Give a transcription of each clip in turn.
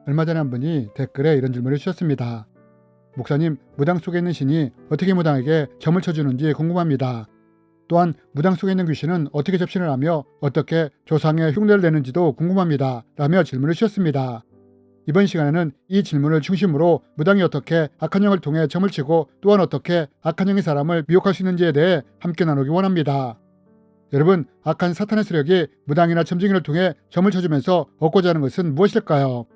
얼마 전에 한 분이 댓글에 이런 질문을 주셨습니다. 목사님, 무당 속에 있는 신이 어떻게 무당에게 점을 쳐주는지 궁금합니다. 또한 무당 속에 있는 귀신은 어떻게 접신을 하며 어떻게 조상의 흉내를 내는지도 궁금합니다. 라며 질문을 주셨습니다. 이번 시간에는 이 질문을 중심으로 무당이 어떻게 악한 영을 통해 점을 치고 또한 어떻게 악한 영의 사람을 미혹할 수 있는지에 대해 함께 나누기 원합니다. 여러분, 악한 사탄의 세력이 무당이나 점쟁이를 통해 점을 쳐주면서 얻고자 하는 것은 무엇일까요?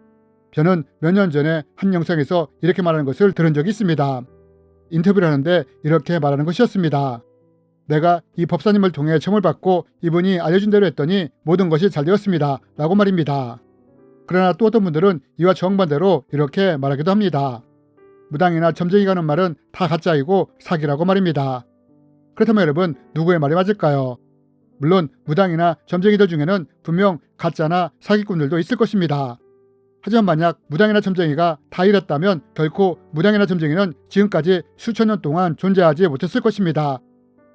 저는 몇 년 전에 한 영상에서 이렇게 말하는 것을 들은 적이 있습니다. 인터뷰를 하는데 이렇게 말하는 것이었습니다. 내가 이 법사님을 통해 점을 받고 이분이 알려준 대로 했더니 모든 것이 잘 되었습니다. 라고 말입니다. 그러나 또 어떤 분들은 이와 정반대로 이렇게 말하기도 합니다. 무당이나 점쟁이가 하는 말은 다 가짜이고 사기라고 말입니다. 그렇다면 여러분, 누구의 말이 맞을까요? 물론 무당이나 점쟁이들 중에는 분명 가짜나 사기꾼들도 있을 것입니다. 하지만 만약 무당이나 점쟁이가 다 이랬다면 결코 무당이나 점쟁이는 지금까지 수천 년 동안 존재하지 못했을 것입니다.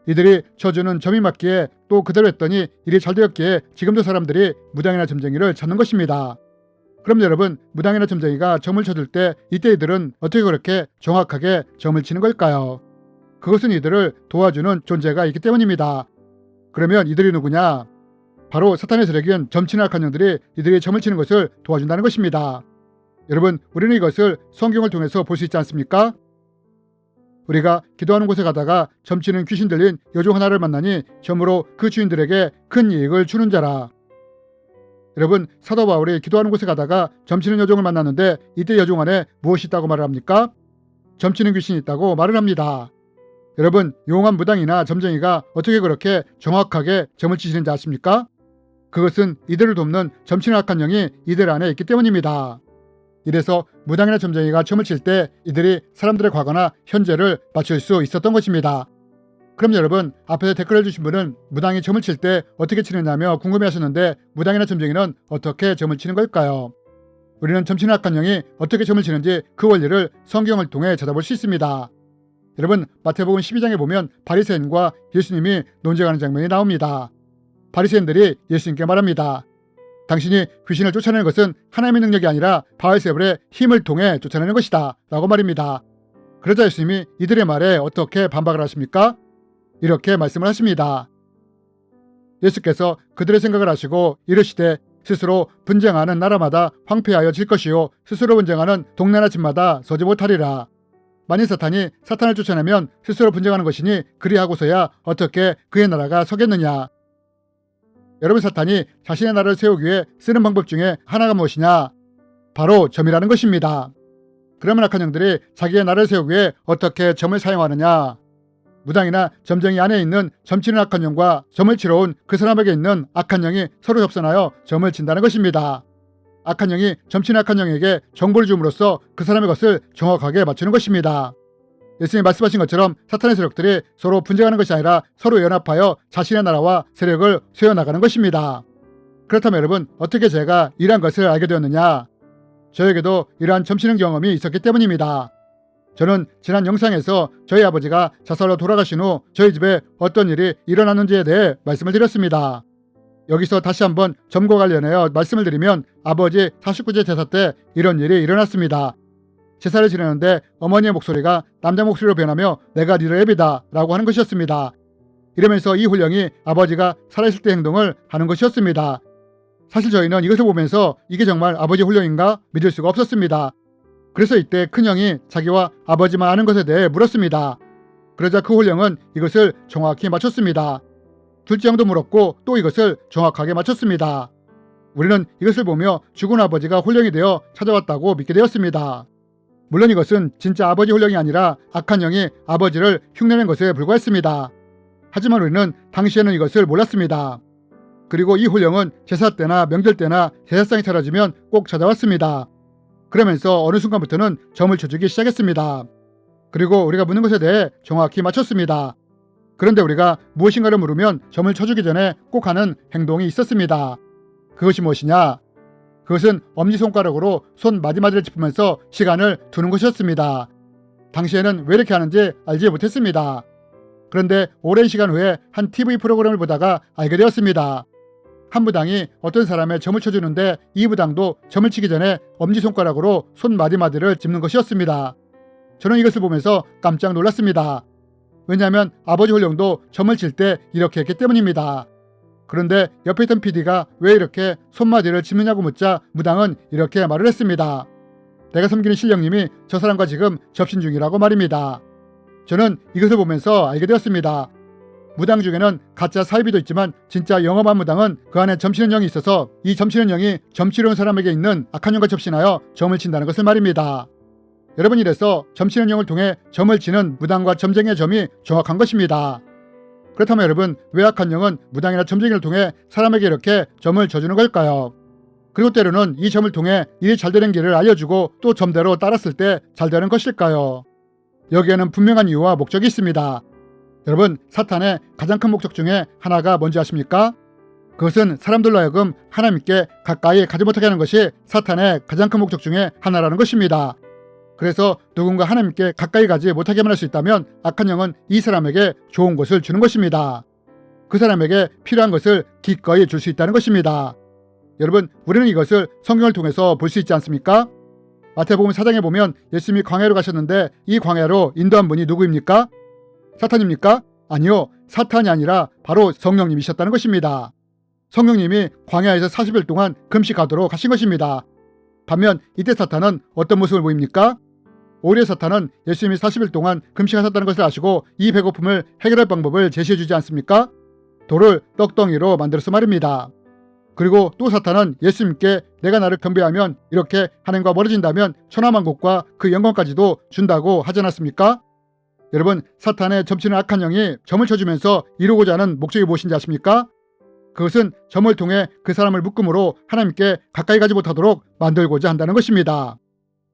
이들이 쳐주는 점이 맞기에 또 그대로 했더니 일이 잘 되었기에 지금도 사람들이 무당이나 점쟁이를 찾는 것입니다. 그럼 여러분, 무당이나 점쟁이가 점을 쳐줄 때 이때 이들은 어떻게 그렇게 정확하게 점을 치는 걸까요? 그것은 이들을 도와주는 존재가 있기 때문입니다. 그러면 이들이 누구냐? 바로 사탄의 세력인 점치는 악한 영들이 이들이 점을 치는 것을 도와준다는 것입니다. 여러분, 우리는 이것을 성경을 통해서 볼 수 있지 않습니까? 우리가 기도하는 곳에 가다가 점치는 귀신 들린 여종 하나를 만나니 점으로 그 주인들에게 큰 이익을 주는 자라. 여러분, 사도 바울이 기도하는 곳에 가다가 점치는 여종을 만났는데 이때 여종 안에 무엇이 있다고 말을 합니까? 점치는 귀신이 있다고 말을 합니다. 여러분, 용한 무당이나 점쟁이가 어떻게 그렇게 정확하게 점을 치시는지 아십니까? 그것은 이들을 돕는 점치는 악한 영이 이들 안에 있기 때문입니다. 이래서 무당이나 점쟁이가 점을 칠 때 이들이 사람들의 과거나 현재를 맞출 수 있었던 것입니다. 그럼 여러분, 앞에서 댓글을 주신 분은 무당이 점을 칠 때 어떻게 치느냐며 궁금해하셨는데 무당이나 점쟁이는 어떻게 점을 치는 걸까요? 우리는 점치는 악한 영이 어떻게 점을 치는지 그 원리를 성경을 통해 찾아볼 수 있습니다. 여러분, 마태복음 12장에 보면 바리새인과 예수님이 논쟁하는 장면이 나옵니다. 바리새인들이 예수님께 말합니다. 당신이 귀신을 쫓아내는 것은 하나님의 능력이 아니라 바알세불의 힘을 통해 쫓아내는 것이다 라고 말입니다. 그러자 예수님이 이들의 말에 어떻게 반박을 하십니까? 이렇게 말씀을 하십니다. 예수께서 그들의 생각을 아시고 이르시되 스스로 분쟁하는 나라마다 황폐하여 질 것이요 스스로 분쟁하는 동네나 집마다 서지 못하리라. 만일 사탄이 사탄을 쫓아내면 스스로 분쟁하는 것이니 그리하고서야 어떻게 그의 나라가 서겠느냐. 여러분, 사탄이 자신의 나라를 세우기 위해 쓰는 방법 중에 하나가 무엇이냐? 바로 점이라는 것입니다. 그러면 악한 영들이 자기의 나라를 세우기 위해 어떻게 점을 사용하느냐? 무당이나 점쟁이 안에 있는 점치는 악한 영과 점을 치러 온 그 사람에게 있는 악한 영이 서로 협선하여 점을 친다는 것입니다. 악한 영이 점치는 악한 영에게 정보를 줌으로써 그 사람의 것을 정확하게 맞추는 것입니다. 예수님이 말씀하신 것처럼 사탄의 세력들이 서로 분쟁하는 것이 아니라 서로 연합하여 자신의 나라와 세력을 세워나가는 것입니다. 그렇다면 여러분, 어떻게 제가 이러한 것을 알게 되었느냐? 저에게도 이러한 점치는 경험이 있었기 때문입니다. 저는 지난 영상에서 저희 아버지가 자살로 돌아가신 후 저희 집에 어떤 일이 일어났는지에 대해 말씀을 드렸습니다. 여기서 다시 한번 점과 관련하여 말씀을 드리면 아버지 49제 제사 때 이런 일이 일어났습니다. 제사를 지내는데 어머니의 목소리가 남자 목소리로 변하며 내가 니를 애비다 라고 하는 것이었습니다. 이러면서 이 훈령이 아버지가 살아있을 때 행동을 하는 것이었습니다. 사실 저희는 이것을 보면서 이게 정말 아버지 훈령인가 믿을 수가 없었습니다. 그래서 이때 큰형이 자기와 아버지만 아는 것에 대해 물었습니다. 그러자 그 훈령은 이것을 정확히 맞췄습니다. 둘째 형도 물었고 또 이것을 정확하게 맞췄습니다. 우리는 이것을 보며 죽은 아버지가 훈령이 되어 찾아왔다고 믿게 되었습니다. 물론 이것은 진짜 아버지 훈령이 아니라 악한 영이 아버지를 흉내낸 것에 불과했습니다. 하지만 우리는 당시에는 이것을 몰랐습니다. 그리고 이 훈령은 제사 때나 명절 때나 제사상이 차려지면 꼭 찾아왔습니다. 그러면서 어느 순간부터는 점을 쳐주기 시작했습니다. 그리고 우리가 묻는 것에 대해 정확히 맞췄습니다. 그런데 우리가 무엇인가를 물으면 점을 쳐주기 전에 꼭 하는 행동이 있었습니다. 그것이 무엇이냐? 그것은 엄지손가락으로 손 마디마디를 짚으면서 시간을 두는 것이었습니다. 당시에는 왜 이렇게 하는지 알지 못했습니다. 그런데 오랜 시간 후에 한 TV 프로그램을 보다가 알게 되었습니다. 한 무당이 어떤 사람의 점을 쳐주는데 이 무당도 점을 치기 전에 엄지손가락으로 손 마디마디를 짚는 것이었습니다. 저는 이것을 보면서 깜짝 놀랐습니다. 왜냐하면 아버지 홀령도 점을 칠 때 이렇게 했기 때문입니다. 그런데 옆에 있던 PD가 왜 이렇게 손마디를 짚느냐고 묻자 무당은 이렇게 말을 했습니다. 내가 섬기는 신령님이 저 사람과 지금 접신 중이라고 말입니다. 저는 이것을 보면서 알게 되었습니다. 무당 중에는 가짜 사이비도 있지만 진짜 영험한 무당은 그 안에 점치는 영이 있어서 이 점치는 영이 점치러 온 사람에게 있는 악한 영과 접신하여 점을 친다는 것을 말입니다. 여러분, 이래서 점치는 영을 통해 점을 치는 무당과 점쟁이의 점이 정확한 것입니다. 그렇다면 여러분, 왜 악한 영은 무당이나 점쟁이를 통해 사람에게 이렇게 점을 쳐주는 걸까요? 그리고 때로는 이 점을 통해 일이 잘 되는 길을 알려주고 또 점대로 따랐을 때 잘 되는 것일까요? 여기에는 분명한 이유와 목적이 있습니다. 여러분, 사탄의 가장 큰 목적 중에 하나가 뭔지 아십니까? 그것은 사람들로 하여금 하나님께 가까이 가지 못하게 하는 것이 사탄의 가장 큰 목적 중에 하나라는 것입니다. 그래서 누군가 하나님께 가까이 가지 못하게만 할 수 있다면 악한 영은 이 사람에게 좋은 것을 주는 것입니다. 그 사람에게 필요한 것을 기꺼이 줄 수 있다는 것입니다. 여러분, 우리는 이것을 성경을 통해서 볼 수 있지 않습니까? 마태복음 4장에 보면 예수님이 광야로 가셨는데 이 광야로 인도한 분이 누구입니까? 사탄입니까? 아니요, 사탄이 아니라 바로 성령님이셨다는 것입니다. 성령님이 광야에서 40일 동안 금식하도록 하신 것입니다. 반면 이때 사탄은 어떤 모습을 보입니까? 오히려 사탄은 예수님이 40일 동안 금식하셨다는 것을 아시고 이 배고픔을 해결할 방법을 제시해 주지 않습니까? 돌을 떡덩이로 만들어서 말입니다. 그리고 또 사탄은 예수님께 내가 나를 경배하면 이렇게 하나님과 멀어진다면 천하만국과 그 영광까지도 준다고 하지 않았습니까? 여러분, 사탄의 점치는 악한 영이 점을 쳐주면서 이루고자 하는 목적이 무엇인지 아십니까? 그것은 점을 통해 그 사람을 묶음으로 하나님께 가까이 가지 못하도록 만들고자 한다는 것입니다.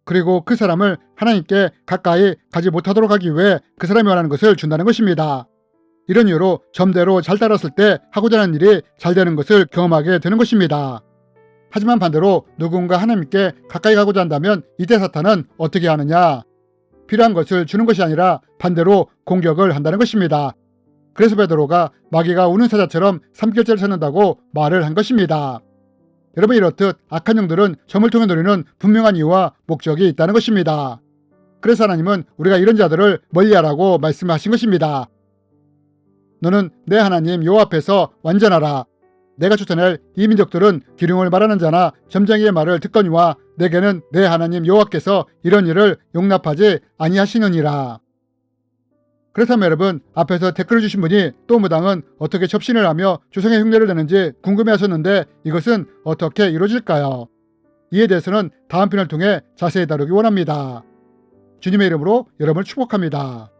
그리고 그 사람을 하나님께 가까이 가지 못하도록 하기 위해 그 사람이 원하는 것을 준다는 것입니다. 이런 이유로 점대로 잘 따랐을 때 하고자 하는 일이 잘 되는 것을 경험하게 되는 것입니다. 하지만 반대로 누군가 하나님께 가까이 가고자 한다면 이때 사탄은 어떻게 하느냐? 필요한 것을 주는 것이 아니라 반대로 공격을 한다는 것입니다. 그래서 베드로가 마귀가 우는 사자처럼 3개월째를 찾는다고 말을 한 것입니다. 여러분, 이렇듯 악한 영들은 점을 통해 노리는 분명한 이유와 목적이 있다는 것입니다. 그래서 하나님은 우리가 이런 자들을 멀리하라고 말씀하신 것입니다. 너는 내 하나님 여호와 앞에서 완전하라. 내가 쫓아낼 이 민족들은 기륭을 말하는 자나 점쟁이의 말을 듣거니와 내게는 내 하나님 여호와께서 이런 일을 용납하지 아니하시느니라. 그렇다면 여러분, 앞에서 댓글을 주신 분이 또 무당은 어떻게 접신을 하며 조상의 흉내를 내는지 궁금해하셨는데 이것은 어떻게 이루어질까요? 이에 대해서는 다음 편을 통해 자세히 다루기 원합니다. 주님의 이름으로 여러분을 축복합니다.